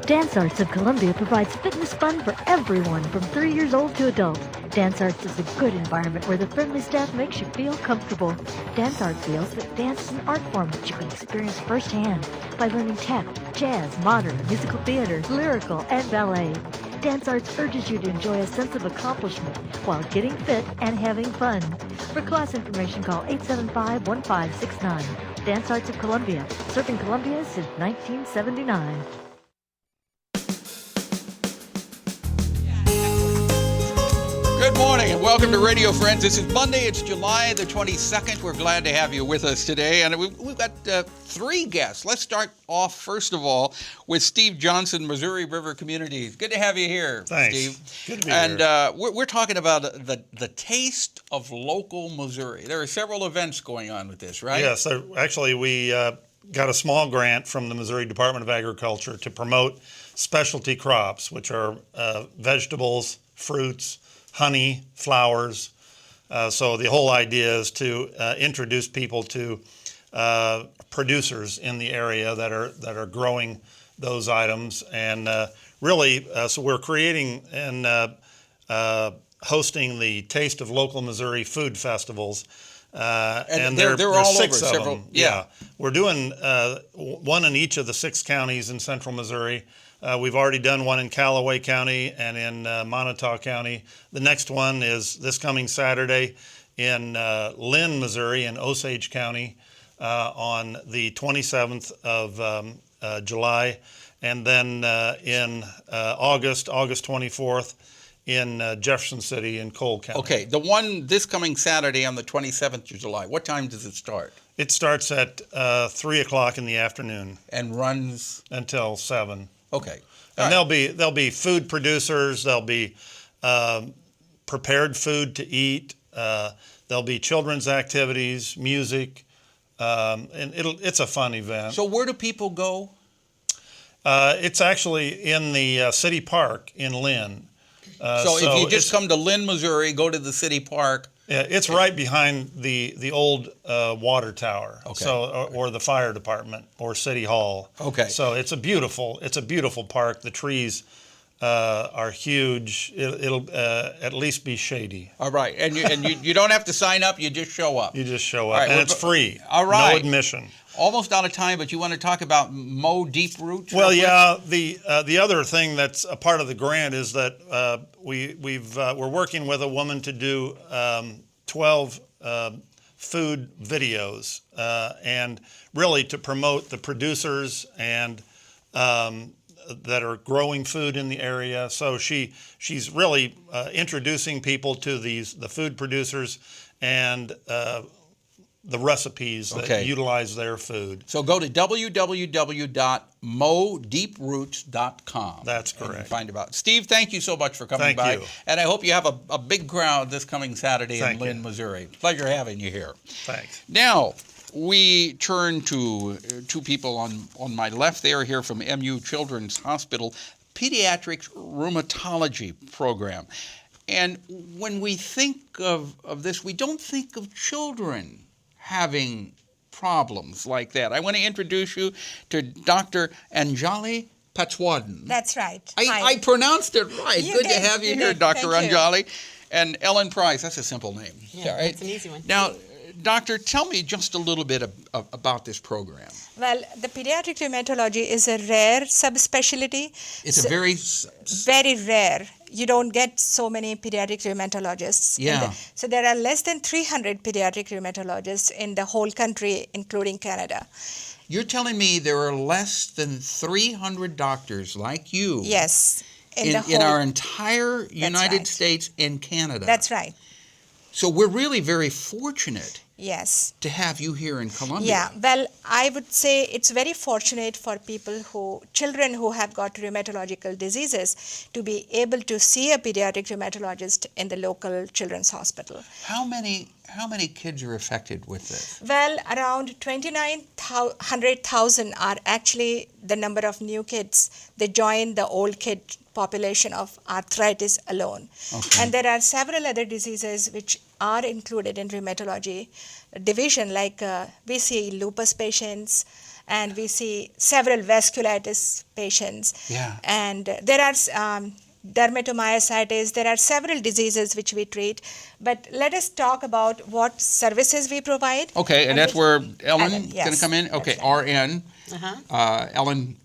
Dance Arts of Columbia provides fitness fun for everyone from 3 years old to adults. Dance Arts is a good environment where the friendly staff makes you feel comfortable. Dance Arts feels that dance is an art form that you can experience firsthand by learning tap, jazz, modern, musical theater, lyrical, and ballet. Dance Arts urges you to enjoy a sense of accomplishment while getting fit and having fun. For class information, call 875-1569. Dance Arts of Columbia, serving Columbia since 1979. Good morning and welcome to Radio Friends. This is Monday. It's July the 22nd. We're glad to have you with us today. And we've got three guests. Let's start off, first of all, with Steve Johnson, Missouri River Communities. Good to have you here, Thanks. Steve. Good to be here. And we're talking about the taste of local Missouri. There are several events going on with this, right? Yes. Actually, we got a small grant from the Missouri Department of Agriculture to promote specialty crops, which are vegetables, fruits, honey, flowers. So the whole idea is to introduce people to producers in the area that are growing those items, and really, so we're creating and hosting the Taste of Local Missouri food festivals. And they're all six over of them. Yeah. We're doing one in each of the 6 counties in central Missouri. We've already done one in Callaway County and in Montauk County. The next one is this coming Saturday in Lynn, Missouri, in Osage County on the 27th of July. And then in August 24th, in Jefferson City in Cole County. Okay, the one this coming Saturday on the 27th of July, what time does it start? It starts at 3 o'clock in the afternoon. And runs? Until 7. Okay. And there'll be food producers, there'll be prepared food to eat, there'll be children's activities, music, and it's a fun event. So where do people go? It's actually in the city park in Lynn. So if you just come to Lynn, Missouri, go to the city park. Yeah, it's right behind the old water tower. Okay. So or the fire department or city hall. Okay. So it's a beautiful park. The trees are huge. It'll at least be shady. All right, and you don't have to sign up. You just show up. You just show up, right, and it's free. All right. No admission. Almost out of time, but you want to talk about Mow Deep Roots? Well, yeah. The other thing that's a part of the grant is that we're working with a woman to do 12 food videos, and really to promote the producers and that are growing food in the area. So she's really introducing people to the food producers and the recipes that utilize their food. So go to www.mowdeeproots.com. That's correct. And find about. Steve, thank you so much for coming by. Thank you. And I hope you have a big crowd this coming Saturday in Lynn, you. Missouri. Pleasure having you here. Thanks. Now, we turn to two people on my left. They are here from MU Children's Hospital Pediatrics Rheumatology Program. And when we think of this, we don't think of children having problems like that. I want to introduce you to Dr. Anjali Patswadden. That's right. I pronounced it right. Good to have you here, Dr. Anjali. And Ellen Price, that's a simple name. Yeah, right? That's an easy one. Now, Doctor, tell me just a little bit about this program. Well, the pediatric rheumatology is a rare subspecialty. It's a very rare. You don't get so many pediatric rheumatologists. Yeah. So there are less than 300 pediatric rheumatologists in the whole country, including Canada. You're telling me there are less than 300 doctors like you? Yes. In our entire United right. States and Canada. That's right. So we're really very fortunate. Yes. To have you here in Columbia. Yeah, well, I would say it's very fortunate for children who have got rheumatological diseases to be able to see a pediatric rheumatologist in the local children's hospital. How many kids are affected with this? Well, around 2,900,000 are actually the number of new kids. They join the old kid population of arthritis alone. Okay. And there are several other diseases which are included in rheumatology division, like we see lupus patients, and we see several vasculitis patients. Yeah. And there are dermatomyositis, there are several diseases which we treat. But let us talk about what services we provide. Okay, and that's where Ellen Ellen, is yes, going to come in? Okay, that's right. RN,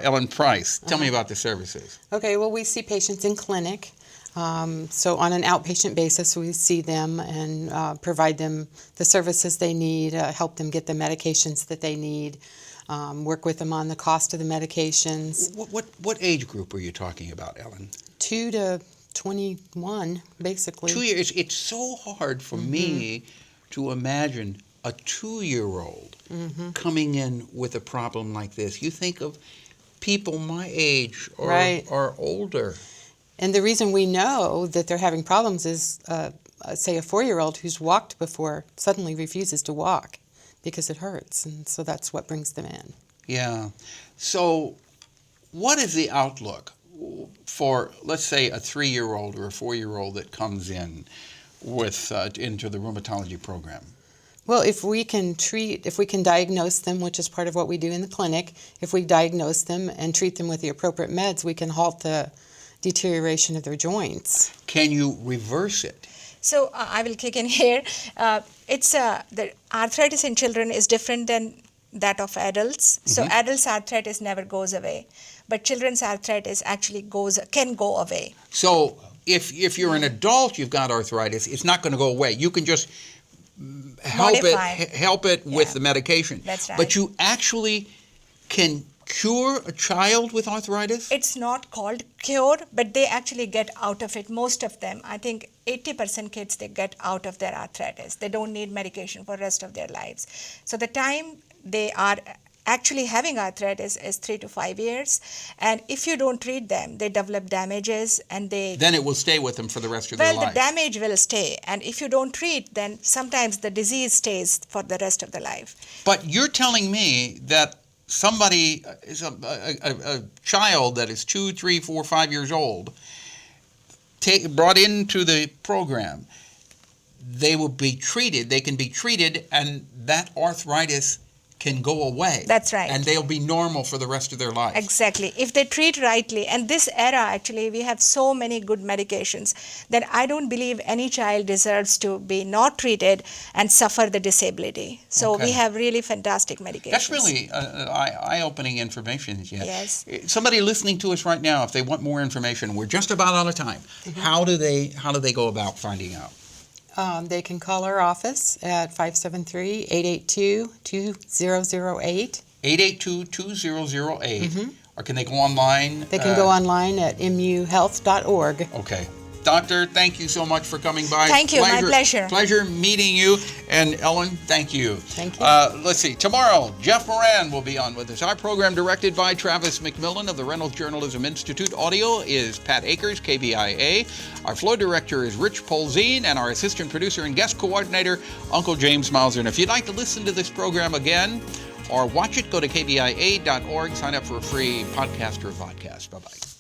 Ellen Price. Tell me about the services. Okay, well, we see patients in clinic. So on an outpatient basis, we see them and provide them the services they need, help them get the medications that they need, work with them on the cost of the medications. What age group are you talking about, Ellen? 2 to 21, basically. 2 years. It's so hard for me to imagine a 2-year-old coming in with a problem like this. You think of people my age or, Right. or older. And the reason we know that they're having problems is, say, a 4-year-old who's walked before suddenly refuses to walk because it hurts. And so that's what brings them in. Yeah. So what is the outlook for, let's say, a 3-year-old or a 4-year-old that comes in with into the rheumatology program? Well, if we can diagnose them, which is part of what we do in the clinic, if we diagnose them and treat them with the appropriate meds, we can halt the deterioration of their joints. Can you reverse it? So I will kick in here. The arthritis in children is different than that of adults. So adults' arthritis never goes away, but children's arthritis actually can go away. So if you're an adult, you've got arthritis, it's not going to go away. You can just help it with the medication. That's right. But you actually can cure a child with arthritis? It's not called cure, but they actually get out of it. Most of them, I think 80% kids, they get out of their arthritis. They don't need medication for the rest of their lives. So the time they are actually having arthritis is 3 to 5 years. And if you don't treat them, they develop damages and Then it will stay with them for the rest of their life. Well, the damage will stay. And if you don't treat, then sometimes the disease stays for the rest of the life. But you're telling me that somebody is a child that is 2, 3, 4, 5 years old, brought into the program, they will be treated, they can be treated, and that arthritis can go away. That's right. And they'll be normal for the rest of their life. Exactly. If they treat rightly, and this era actually, we have so many good medications that I don't believe any child deserves to be not treated and suffer the disability. So we have really fantastic medications. That's really eye-opening information. Yeah. Yes. Somebody listening to us right now, if they want more information, we're just about out of time. How do they go about finding out? They can call our office at 573-882-2008. 882-2008. Or can they go online? They can go online at muhealth.org. Okay. Doctor, thank you so much for coming by. Thank you. My pleasure. Pleasure meeting you. And Ellen, thank you. Thank you. Let's see. Tomorrow, Jeff Moran will be on with us. Our program directed by Travis McMillen of the Reynolds Journalism Institute. Audio is Pat Akers, KBIA. Our floor director is Rich Polzin, and our assistant producer and guest coordinator, Uncle James Mauser. And if you'd like to listen to this program again or watch it, go to kbia.org. Sign up for a free podcast or vodcast. Bye-bye.